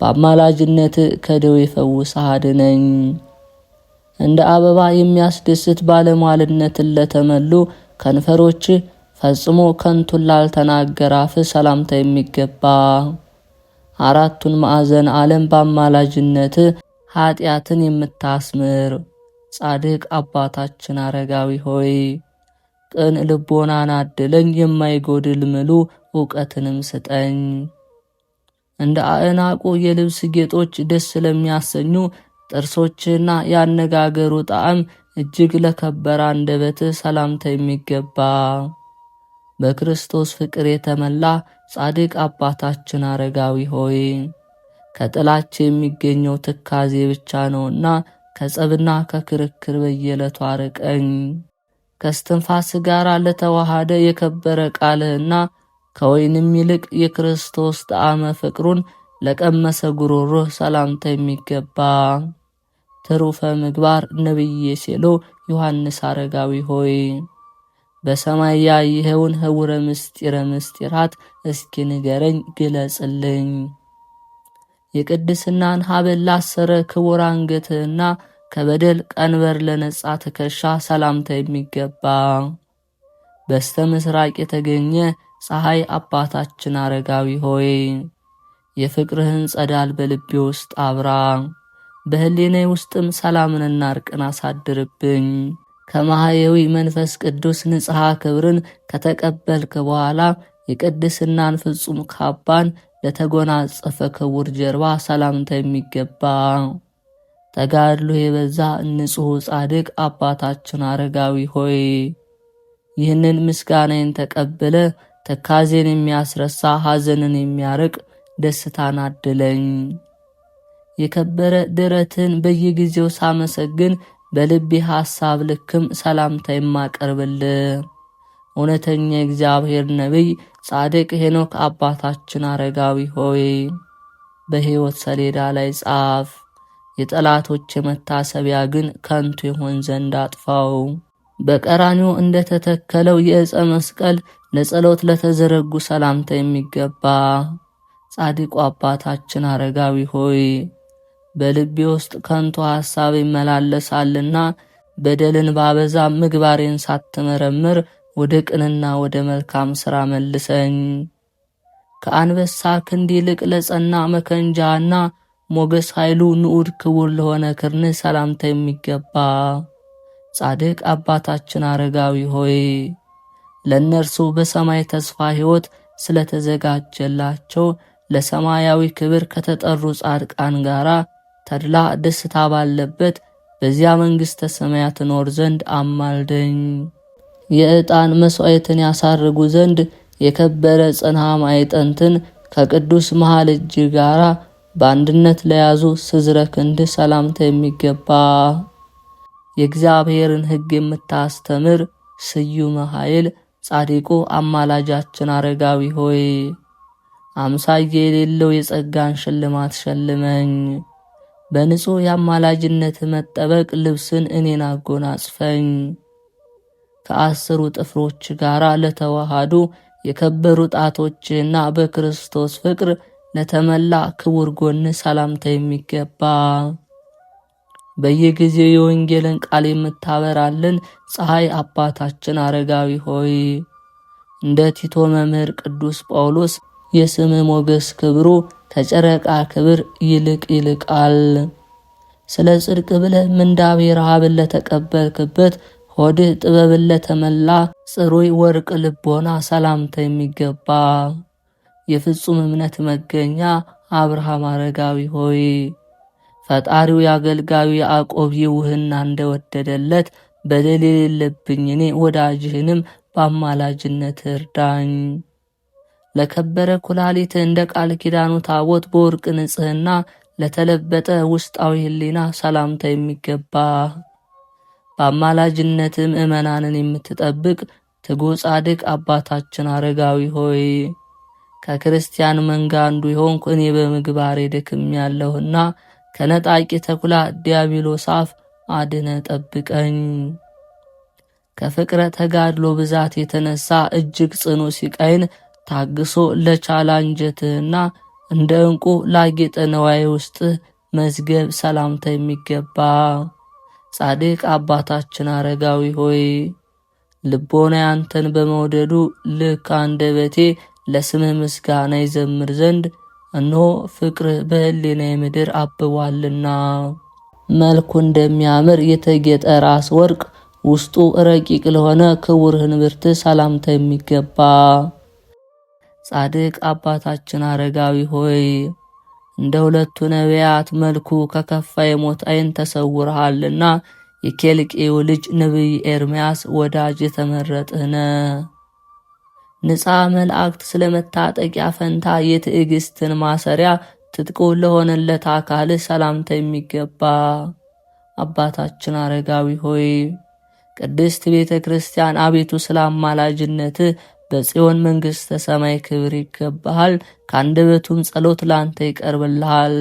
በአማላጅነት ከደዌ ፈውሰህ አድነኝ። እንደ አበባ የሚያስደስት ባለሟልነትን ለተመሉ ከንፈሮች ፈጽሞ ከንቱን ላልተናገረ አፍ ሰላምታ የሚገባ አራቱን ማዕዘን ዓለም በአማላጅነት ኃጢአትን የምታስምር ጻድቅ አባታችን አረጋዊ ሆይ ቅን ልቦናን አድለኝ፣ የማይጎድል ምሉ ዕውቀትንም ስጠኝ። እንደ አእናቁ የልብስ ጌጦች ደስ ለሚያሰኙ ጥርሶችና ያነጋገሩ ጣዕም እጅግ ለከበረ አንደበትህ ሰላምታ የሚገባ በክርስቶስ ፍቅር የተመላ ጻድቅ አባታችን አረጋዊ ሆይ ከጥላች የሚገኘው ትካዜ ብቻ ነውና ከጸብና ከክርክር በየዕለቱ አርቀኝ። ከስትንፋስ ጋር ለተዋሃደ የከበረ ቃልህና ከወይንም ይልቅ የክርስቶስ ጣዕመ ፍቅሩን ለቀመሰ ጉሮሮህ ሰላምታ የሚገባ ትሩፈ ምግባር ነቢዬ ሴሎ ዮሐንስ አረጋዊ ሆይ በሰማይ ያየኸውን ህውረ ምስጢረ ምስጢራት እስኪ ንገረኝ ግለጽልኝ። የቅድስናን ሀብል ላሰረ ክቡር አንገትህና ከበደል ቀንበር ለነጻ ትከሻ ሰላምታ የሚገባ በስተ ምስራቅ የተገኘ ፀሐይ አባታችን አረጋዊ ሆይ የፍቅርህን ጸዳል በልቤ ውስጥ አብራ፣ በህሊናዬ ውስጥም ሰላምንና እርቅን አሳድርብኝ። ከማህየዊ መንፈስ ቅዱስ ንጽሐ ክብርን ከተቀበልክ በኋላ የቅድስናን ፍጹም ካባን ለተጎናጸፈ ክቡር ጀርባ ሰላምታ የሚገባ ተጋድሎ የበዛ ንጹሕ ጻድቅ አባታችን አረጋዊ ሆይ ይህንን ምስጋናዬን ተቀብለ ተካዜን የሚያስረሳ ሐዘንን የሚያርቅ ደስታን አድለኝ። የከበረ ድረትን በየጊዜው ሳመሰግን በልቤ ሐሳብ ልክም ሰላምታ የማቀርብልህ እውነተኛ የእግዚአብሔር ነቢይ ጻድቅ ሄኖክ አባታችን አረጋዊ ሆይ በሕይወት ሰሌዳ ላይ ጻፍ። የጠላቶች መታሰቢያ ግን ከንቱ ይሆን ዘንድ አጥፋው። በቀራንዮ እንደተተከለው የዕፀ መስቀል ለጸሎት ለተዘረጉ ሰላምታ የሚገባ ጻድቁ አባታችን አረጋዊ ሆይ በልቤ ውስጥ ከንቱ ሐሳብ ይመላለሳልና በደልን ባበዛ ምግባሬን ሳትመረምር ወደ ቅንና ወደ መልካም ሥራ መልሰኝ። ከአንበሳ ክንድ ይልቅ ለጸና መከንጃና ሞገስ ኃይሉ ንዑድ ክቡር ለሆነ ክርን ሰላምታ የሚገባ ጻድቅ አባታችን አረጋዊ ሆይ ለእነርሱ በሰማይ ተስፋ ሕይወት ስለተዘጋጀላቸው ለሰማያዊ ክብር ከተጠሩ ጻድቃን ጋራ ተድላ ደስታ ባለበት በዚያ መንግሥተ ሰማያት ኖር ዘንድ አማልደኝ። የዕጣን መሥዋዕትን ያሳርጉ ዘንድ የከበረ ጽንሐ ማዕጠንትን ከቅዱስ መሃል እጅ ጋራ በአንድነት ለያዙ ስዝረ ክንድ ሰላምታ የሚገባ የእግዚአብሔርን ሕግ የምታስተምር ስዩመ ኃይል ጻድቁ አማላጃችን አረጋዊ ሆይ አምሳዬ የሌለው የጸጋን ሽልማት ሸልመኝ። በንጹሕ የአማላጅነት መጠበቅ ልብስን እኔን አጎናጽፈኝ። ከአስሩ ጥፍሮች ጋር ለተዋሃዱ የከበሩ ጣቶችና በክርስቶስ ፍቅር ለተመላ ክቡር ጎን ሰላምታ የሚገባ በየጊዜው የወንጌልን ቃል የምታበራልን ፀሐይ አባታችን አረጋዊ ሆይ እንደ ቲቶ መምህር ቅዱስ ጳውሎስ የስም ሞገስ ክብሩ ከጨረቃ ክብር ይልቅ ይልቃል። ስለ ጽድቅ ብለህ ምንዳቤ ረሃብን ለተቀበልክበት ሆድህ ጥበብን ለተመላ ጽሩይ ወርቅ ልቦና ሰላምታ የሚገባ የፍጹም እምነት መገኛ አብርሃም አረጋዊ ሆይ ፈጣሪው ያገልጋዩ ያዕቆብ ይውህና እንደወደደለት በደል የሌለብኝ እኔ ወዳጅህንም በአማላጅነት እርዳኝ። ለከበረ ኩላሊት እንደ ቃል ኪዳኑ ታቦት በወርቅ ንጽሕና ለተለበጠ ውስጣዊ ሕሊና ሰላምታ የሚገባ በአማላጅነት ምእመናንን የምትጠብቅ ትጉህ ጻድቅ አባታችን አረጋዊ ሆይ ከክርስቲያን መንጋ አንዱ የሆንኩ እኔ በምግባሬ ደክሜያለሁና ከነጣቂ ተኩላ ዲያብሎስ አፍ አድነ ጠብቀኝ። ከፍቅረ ተጋድሎ ብዛት የተነሳ እጅግ ጽኑ ሲቃይን ታግሶ ለቻለ አንጀትህና እንደ ዕንቁ ላጌጠ ነዋይ ውስጥ መዝገብ ሰላምታ የሚገባ ጻድቅ አባታችን አረጋዊ ሆይ ልቦና ያንተን በመውደዱ ልክ አንደበቴ ለስምህ ምስጋና ይዘምር ዘንድ እነሆ ፍቅር በሕሊናዬ ምድር አብቧልና። መልኩ እንደሚያምር የተጌጠ ራስ ወርቅ ውስጡ ረቂቅ ለሆነ ክቡር ህንብርት ሰላምታ የሚገባ ጻድቅ አባታችን አረጋዊ ሆይ እንደ ሁለቱ ነቢያት መልኩ ከከፋ የሞት ዓይን ተሰውረሃልና የኬልቄው ልጅ ነቢይ ኤርምያስ ወዳጅ የተመረጥህነ ንጻ መላእክት ስለመታጠቂያ ፈንታ የትዕግስትን ማሰሪያ ትጥቁ ለሆነለት አካል ሰላምታ የሚገባ አባታችን አረጋዊ ሆይ ቅድስት ቤተ ክርስቲያን አቤቱ ስለ አማላጅነት በጽዮን መንግሥተ ሰማይ ክብር ይገባሃል። ከአንደበቱም ጸሎት ላንተ ይቀርብልሃል።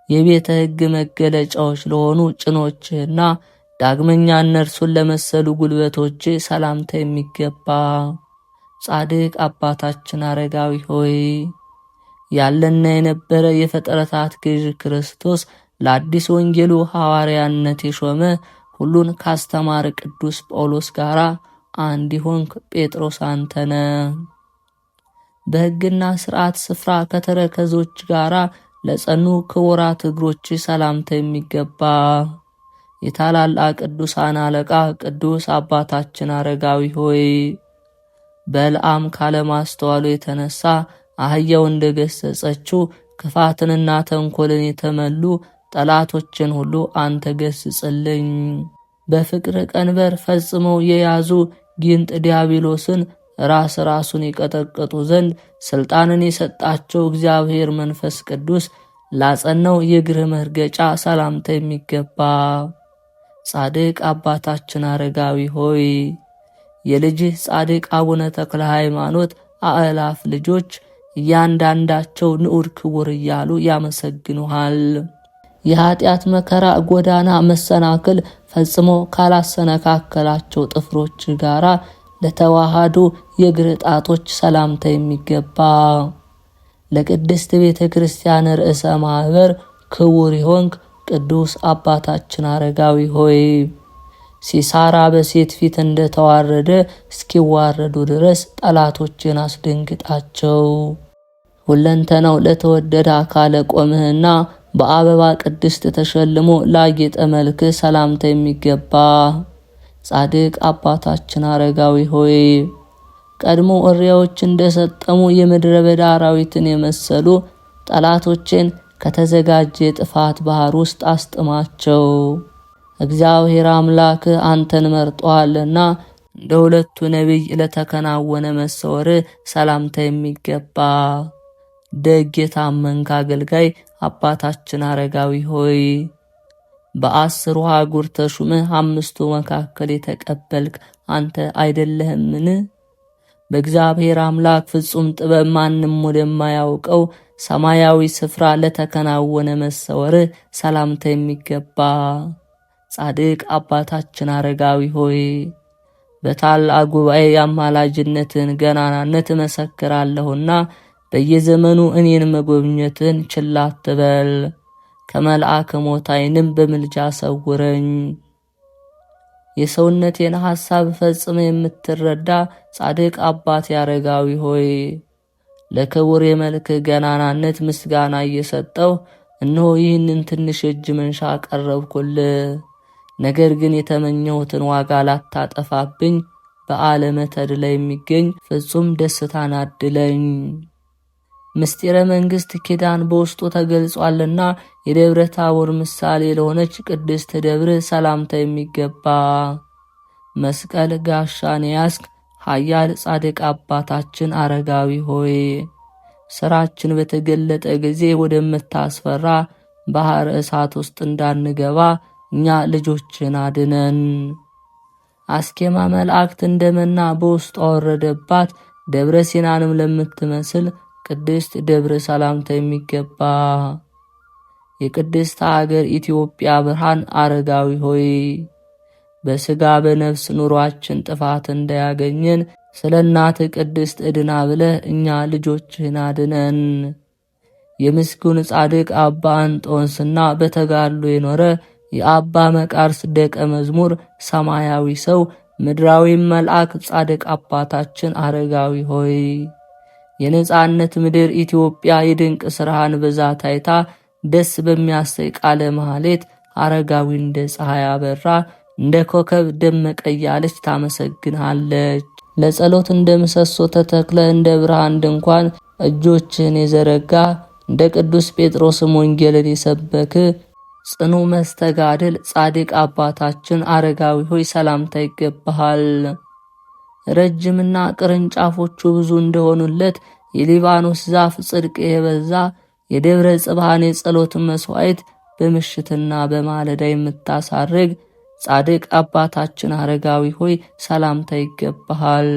የቤተ ሕግ መገለጫዎች ለሆኑ ጭኖችህና ዳግመኛ እነርሱን ለመሰሉ ጉልበቶች ሰላምታ የሚገባ ጻድቅ አባታችን አረጋዊ ሆይ ያለና የነበረ የፍጥረታት ገዥ ክርስቶስ ለአዲስ ወንጌሉ ሐዋርያነት የሾመ ሁሉን ካስተማረ ቅዱስ ጳውሎስ ጋር አንድ ሆንክ ጴጥሮስ አንተነ በሕግና ሥርዓት ስፍራ ከተረከዞች ጋር ለጸኑ ክቡራት እግሮች ሰላምታ የሚገባ የታላላቅ ቅዱሳን አለቃ ቅዱስ አባታችን አረጋዊ ሆይ በልዓም ካለማስተዋሉ የተነሳ አህያው እንደገሰጸችው ክፋትንና ተንኮልን የተመሉ ጠላቶችን ሁሉ አንተ ገስጽልኝ። በፍቅር ቀንበር ፈጽመው የያዙ ጊንጥ ዲያብሎስን ራሱን ይቀጠቅጡ ዘንድ ስልጣንን የሰጣቸው እግዚአብሔር መንፈስ ቅዱስ ላጸናው የእግር መርገጫ ሰላምታ የሚገባ ጻድቅ አባታችን አረጋዊ ሆይ የልጅህ ጻድቅ አቡነ ተክለ ሃይማኖት አእላፍ ልጆች እያንዳንዳቸው ንዑድ ክቡር እያሉ ያመሰግኑሃል። የኃጢአት መከራ ጎዳና መሰናክል ፈጽሞ ካላሰነካከላቸው ጥፍሮች ጋራ ለተዋሃዱ የእግር ጣቶች ሰላምታ የሚገባ ለቅድስት ቤተ ክርስቲያን ርዕሰ ማኅበር ክቡር ይሆንክ ቅዱስ አባታችን አረጋዊ ሆይ ሲሳራ በሴት ፊት እንደተዋረደ እስኪዋረዱ ድረስ ጠላቶችን አስደንግጣቸው። ሁለንተናው ለተወደደ አካለ ቆምህና በአበባ ቅድስት ተሸልሞ ላጌጠ መልክ ሰላምታ የሚገባ ጻድቅ አባታችን አረጋዊ ሆይ ቀድሞ እሪያዎች እንደሰጠሙ የምድረ በዳ አራዊትን የመሰሉ ጠላቶችን ከተዘጋጀ የጥፋት ባህር ውስጥ አስጥማቸው። እግዚአብሔር አምላክ አንተን መርጧልና እንደ ሁለቱ ነቢይ ለተከናወነ መሰወር ሰላምታ የሚገባ ደግ የታመንክ አገልጋይ አባታችን አረጋዊ ሆይ በ10 አህጉር ተሹመህ 5 መካከል የተቀበልክ አንተ አይደለህምን? በእግዚአብሔር አምላክ ፍጹም ጥበብ ማንም ወደማያውቀው ሰማያዊ ስፍራ ለተከናወነ መሰወር ሰላምታ የሚገባ ጻድቅ አባታችን አረጋዊ ሆይ በታላቅ ጉባኤ የአማላጅነትን ገናናነት እመሰክራለሁና በየዘመኑ እኔን መጎብኘትን ችላ አትበል። ከመልአከ ሞት ዓይንም በምልጃ ሰውረኝ። የሰውነቴን ሐሳብ ፈጽመ የምትረዳ ጻድቅ አባት አረጋዊ ሆይ ለክቡር የመልክ ገናናነት ምስጋና እየሰጠው እነሆ ይህንን ትንሽ እጅ መንሻ ቀረብኩልህ። ነገር ግን የተመኘሁትን ዋጋ ላታጠፋብኝ በዓለመ ተድላ የሚገኝ ፍጹም ደስታን አድለኝ። ምስጢረ መንግሥት ኪዳን በውስጡ ተገልጿልና የደብረ ታቦር ምሳሌ ለሆነች ቅድስት ደብር ሰላምታ የሚገባ መስቀል ጋሻን ያስክ ኃያል ጻድቅ አባታችን አረጋዊ ሆይ ሥራችን በተገለጠ ጊዜ ወደምታስፈራ ባሕር እሳት ውስጥ እንዳንገባ እኛ ልጆችን አድነን። አስኬማ መላእክት እንደመና በውስጡ አወረደባት ደብረ ሲናንም ለምትመስል ቅድስት ደብረ ሰላምታ የሚገባ የቅድስት አገር ኢትዮጵያ ብርሃን አረጋዊ ሆይ በሥጋ በነፍስ ኑሯችን ጥፋት እንዳያገኘን ስለ እናት ቅድስት ዕድና ብለህ እኛ ልጆችህን አድነን። የምስጉን ጻድቅ አባ አንጦንስና በተጋድሎ የኖረ የአባ መቃርስ ደቀ መዝሙር ሰማያዊ ሰው ምድራዊ መልአክ ጻድቅ አባታችን አረጋዊ ሆይ የነጻነት ምድር ኢትዮጵያ የድንቅ ሥራህን ብዛት አይታ ደስ በሚያሰኝ ቃለ መሐሌት አረጋዊ እንደ ፀሐይ አበራ እንደ ኮከብ ደመቀ እያለች ታመሰግንሃለች። ለጸሎት እንደ ምሰሶ ተተክለ እንደ ብርሃን ድንኳን እጆችን የዘረጋ እንደ ቅዱስ ጴጥሮስም ወንጌልን የሰበክ ጽኑ መስተጋድል ጻድቅ አባታችን አረጋዊ ሆይ ሰላምታ ይገባሃል። ረጅምና ቅርንጫፎቹ ብዙ እንደሆኑለት የሊባኖስ ዛፍ ጽድቅ የበዛ የደብረ ጽባህን የጸሎት መስዋዕት በምሽትና በማለዳ የምታሳርግ ጻድቅ አባታችን አረጋዊ ሆይ ሰላምታ ይገባሃል።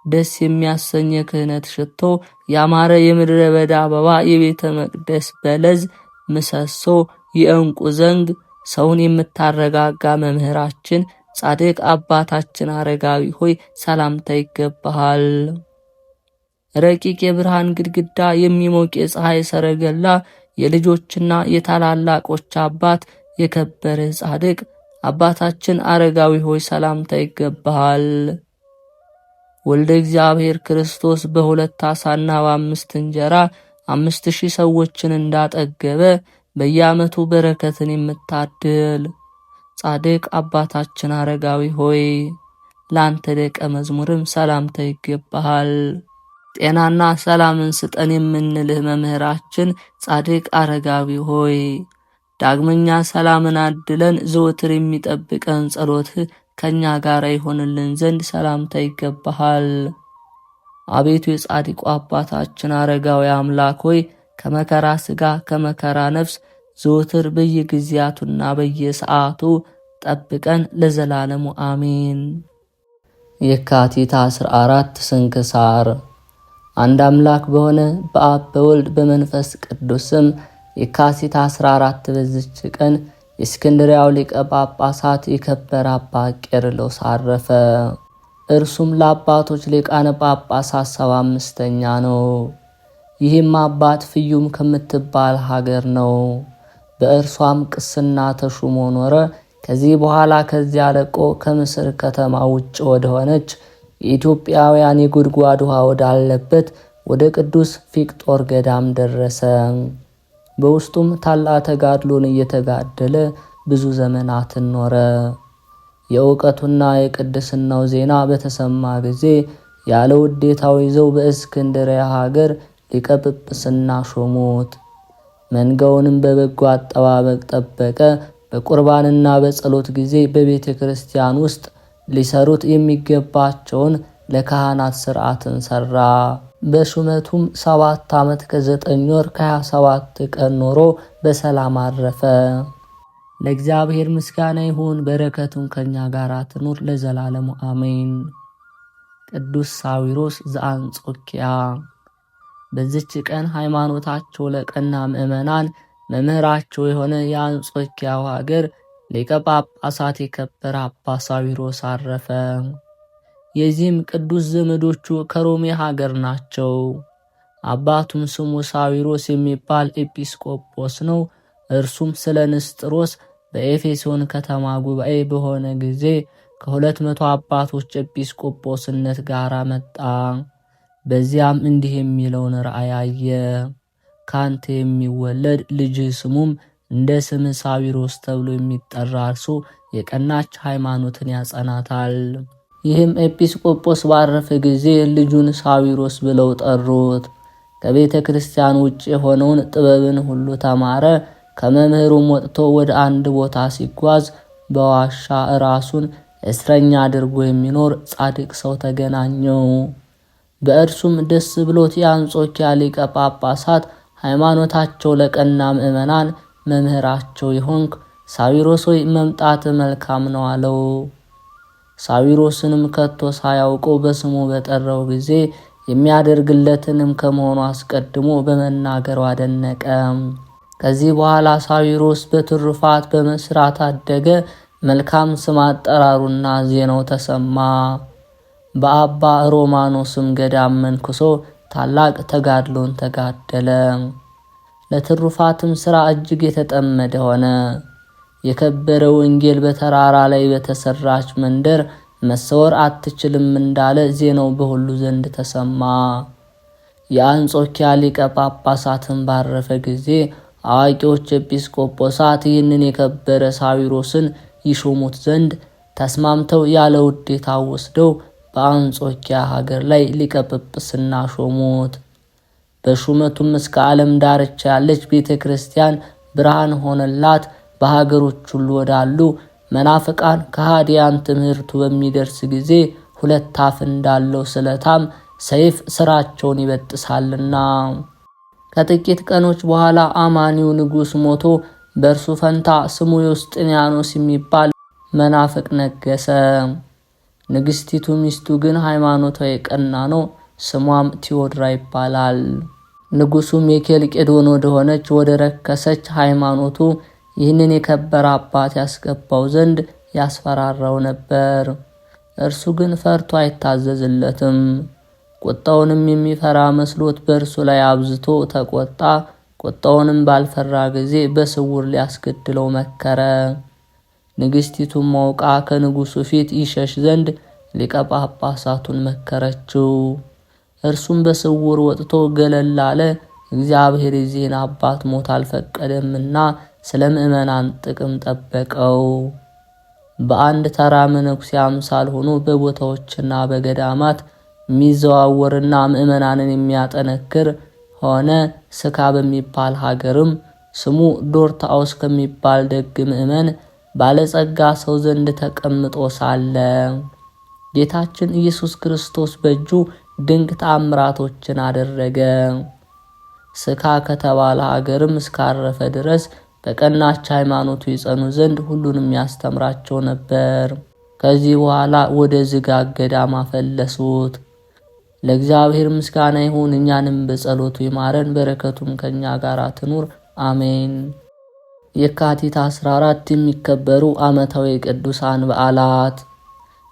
ደስ የሚያሰኝ የክህነት ሽቶ ያማረ የምድረ በዳ አበባ የቤተ መቅደስ በለዝ ምሰሶ የእንቁ ዘንግ ሰውን የምታረጋጋ መምህራችን ጻድቅ አባታችን አረጋዊ ሆይ ሰላምታ ይገባሃል። ረቂቅ የብርሃን ግድግዳ የሚሞቅ የፀሐይ ሰረገላ የልጆችና የታላላቆች አባት የከበረ ጻድቅ አባታችን አረጋዊ ሆይ ሰላምታ ይገባሃል። ወልደ እግዚአብሔር ክርስቶስ በሁለት ዓሣና በ5 እንጀራ 5000 ሰዎችን እንዳጠገበ በየዓመቱ በረከትን የምታድል ጻድቅ አባታችን አረጋዊ ሆይ ላንተ ደቀ መዝሙርም ሰላምታ ይገባሃል። ጤናና ሰላምን ስጠን የምንልህ መምህራችን ጻድቅ አረጋዊ ሆይ ዳግመኛ ሰላምን አድለን ዘወትር የሚጠብቀን ጸሎትህ ከኛ ጋር ይሆንልን ዘንድ ሰላምታ ይገባሃል። አቤቱ የጻድቁ አባታችን አረጋዊ አምላክ ሆይ ከመከራ ሥጋ ከመከራ ነፍስ ዘወትር በየጊዜያቱና በየሰዓቱ ጠብቀን ለዘላለሙ አሜን። የካቲት 14 ስንክሳር። አንድ አምላክ በሆነ በአብ በወልድ በመንፈስ ቅዱስም የካቲት 14 በዚች ቀን የእስክንድርያው ሊቀ ጳጳሳት የከበረ አባ ቄርሎስ አረፈ። እርሱም ለአባቶች ሊቃነ ጳጳሳት 75ኛ ነው። ይህም አባት ፍዩም ከምትባል ሀገር ነው። በእርሷም ቅስና ተሹሞ ኖረ። ከዚህ በኋላ ከዚያ ለቆ ከምስር ከተማ ውጭ ወደሆነች የኢትዮጵያውያን የጉድጓድ ውሃ ወዳለበት ወደ ቅዱስ ፊቅጦር ገዳም ደረሰ። በውስጡም ታላቅ ተጋድሎን እየተጋደለ ብዙ ዘመናትን ኖረ። የእውቀቱና የቅድስናው ዜና በተሰማ ጊዜ ያለ ውዴታው ይዘው በእስክንድርያ ሀገር ሊቀ ጵጵስና ሾሙት። መንጋውንም በበጎ አጠባበቅ ጠበቀ። በቁርባንና በጸሎት ጊዜ በቤተ ክርስቲያን ውስጥ ሊሰሩት የሚገባቸውን ለካህናት ሥርዓትን ሠራ። በሹመቱም 7 ዓመት ከ9 ወር ከ27 ቀን ኖሮ በሰላም አረፈ። ለእግዚአብሔር ምስጋና ይሁን፣ በረከቱን ከኛ ጋር ትኑር ለዘላለሙ አሜን። ቅዱስ ሳዊሮስ ዘአንጾኪያ። በዚች ቀን ሃይማኖታቸው ለቀና ምእመናን መምህራቸው የሆነ የአንጾኪያው ሀገር ሊቀ ጳጳሳት የከበረ አባ ሳዊሮስ አረፈ። የዚህም ቅዱስ ዘመዶቹ ከሮሜ ሀገር ናቸው። አባቱም ስሙ ሳዊሮስ የሚባል ኤጲስቆጶስ ነው። እርሱም ስለ ንስጥሮስ በኤፌሶን ከተማ ጉባኤ በሆነ ጊዜ ከ200 አባቶች ኤጲስቆጶስነት ጋር መጣ። በዚያም እንዲህ የሚለውን ራእይ አየ። ካንተ የሚወለድ ልጅ ስሙም እንደ ስም ሳዊሮስ ተብሎ የሚጠራ እርሱ የቀናች ሃይማኖትን ያጸናታል። ይህም ኤጲስቆጶስ ባረፈ ጊዜ ልጁን ሳዊሮስ ብለው ጠሩት። ከቤተ ክርስቲያን ውጭ የሆነውን ጥበብን ሁሉ ተማረ። ከመምህሩም ወጥቶ ወደ አንድ ቦታ ሲጓዝ በዋሻ ራሱን እስረኛ አድርጎ የሚኖር ጻድቅ ሰው ተገናኘው። በእርሱም ደስ ብሎት የአንጾኪያ ሊቀ ጳጳሳት ሃይማኖታቸው ለቀና ምእመናን መምህራቸው የሆንክ ሳዊሮስ ሆይ መምጣት መልካም ነው አለው። ሳዊሮስንም ከቶ ሳያውቀው በስሙ በጠራው ጊዜ የሚያደርግለትንም ከመሆኑ አስቀድሞ በመናገሩ አደነቀ። ከዚህ በኋላ ሳዊሮስ በትሩፋት በመስራት አደገ። መልካም ስም አጠራሩና ዜናው ተሰማ። በአባ ሮማኖስም ገዳም መንኩሶ ታላቅ ተጋድሎን ተጋደለ። ለትሩፋትም ሥራ እጅግ የተጠመደ ሆነ። የከበረ ወንጌል በተራራ ላይ በተሰራች መንደር መሰወር አትችልም እንዳለ ዜናው በሁሉ ዘንድ ተሰማ። የአንጾኪያ ሊቀ ጳጳሳትን ባረፈ ጊዜ አዋቂዎች ኤጲስቆጶሳት ይህንን የከበረ ሳዊሮስን ይሾሙት ዘንድ ተስማምተው ያለ ውዴታ ወስደው በአንጾኪያ ሀገር ላይ ሊቀ ጵጵስና ሾሙት። በሹመቱም እስከ ዓለም ዳርቻ ያለች ቤተ ክርስቲያን ብርሃን ሆነላት። በሀገሮች ሁሉ ወዳሉ መናፍቃን ከሃዲያን ትምህርቱ በሚደርስ ጊዜ ሁለት አፍ እንዳለው ስለታም ሰይፍ ስራቸውን ይበጥሳልና። ከጥቂት ቀኖች በኋላ አማኒው ንጉሥ ሞቶ በእርሱ ፈንታ ስሙ ዮስጥንያኖስ የሚባል መናፍቅ ነገሰ። ንግስቲቱ ሚስቱ ግን ሃይማኖቷ የቀና ነው። ስሟም ቲዮድራ ይባላል። ንጉሱም የኬልቄዶን ወደሆነች ወደ ረከሰች ሃይማኖቱ ይህንን የከበረ አባት ያስገባው ዘንድ ያስፈራራው ነበር። እርሱ ግን ፈርቶ አይታዘዝለትም። ቁጣውንም የሚፈራ መስሎት በእርሱ ላይ አብዝቶ ተቆጣ። ቁጣውንም ባልፈራ ጊዜ በስውር ሊያስገድለው መከረ። ንግስቲቱም አውቃ ከንጉሱ ፊት ይሸሽ ዘንድ ሊቀ ጳጳሳቱን መከረችው። እርሱም በስውር ወጥቶ ገለል አለ። እግዚአብሔር የዚህን አባት ሞት አልፈቀደምና ስለ ምእመናን ጥቅም ጠበቀው። በአንድ ተራ መነኩሴ አምሳል ሆኖ በቦታዎችና በገዳማት የሚዘዋወርና ምእመናንን የሚያጠነክር ሆነ። ስካ በሚባል ሀገርም ስሙ ዶርታኦስ ከሚባል ደግ ምእመን ባለጸጋ ሰው ዘንድ ተቀምጦ ሳለ ጌታችን ኢየሱስ ክርስቶስ በእጁ ድንቅ ተአምራቶችን አደረገ። ስካ ከተባለ ሀገርም እስካረፈ ድረስ በቀናች ሃይማኖቱ ይጸኑ ዘንድ ሁሉንም ያስተምራቸው ነበር። ከዚህ በኋላ ወደ ዝጋግ ገዳም አፈለሱት። ለእግዚአብሔር ምስጋና ይሁን፣ እኛንም በጸሎቱ ይማረን፣ በረከቱም ከኛ ጋር ትኑር አሜን። የካቲት 14 የሚከበሩ ዓመታዊ ቅዱሳን በዓላት፦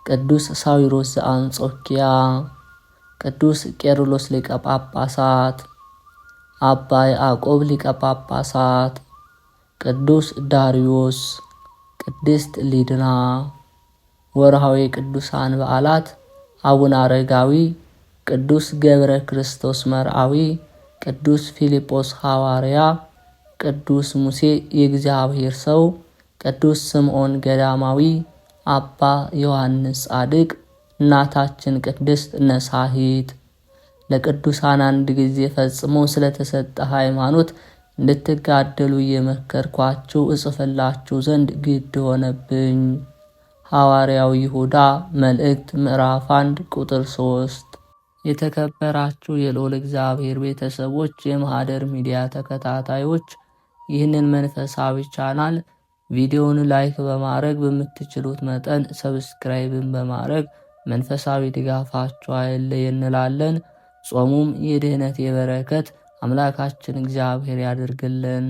ቅዱስ ሳዊሮስ ዘአንጾኪያ፣ ቅዱስ ቄርሎስ ሊቀ ጳጳሳት፣ አባ ያዕቆብ ሊቀ ጳጳሳት፣ ቅዱስ ዳርዮስ፣ ቅድስት ሊድና። ወርሃዊ ቅዱሳን በዓላት፦ አቡነ አረጋዊ፣ ቅዱስ ገብረ ክርስቶስ መርአዊ፣ ቅዱስ ፊልጶስ ሐዋርያ፣ ቅዱስ ሙሴ የእግዚአብሔር ሰው፣ ቅዱስ ስምዖን ገዳማዊ፣ አባ ዮሐንስ ጻድቅ፣ እናታችን ቅድስት ነሳሂት። ለቅዱሳን አንድ ጊዜ ፈጽሞ ስለተሰጠ ሃይማኖት እንድትጋደሉ እየመከርኳችሁ እጽፍላችሁ ዘንድ ግድ ሆነብኝ። ሐዋርያው ይሁዳ መልእክት ምዕራፍ 1 ቁጥር 3። የተከበራችሁ የልዑል እግዚአብሔር ቤተሰቦች፣ የማህደር ሚዲያ ተከታታዮች ይህንን መንፈሳዊ ቻናል ቪዲዮውን ላይክ በማድረግ በምትችሉት መጠን ሰብስክራይብን በማድረግ መንፈሳዊ ድጋፋችሁ አይለየን እንላለን። ጾሙም የድህነት የበረከት አምላካችን እግዚአብሔር ያድርግልን።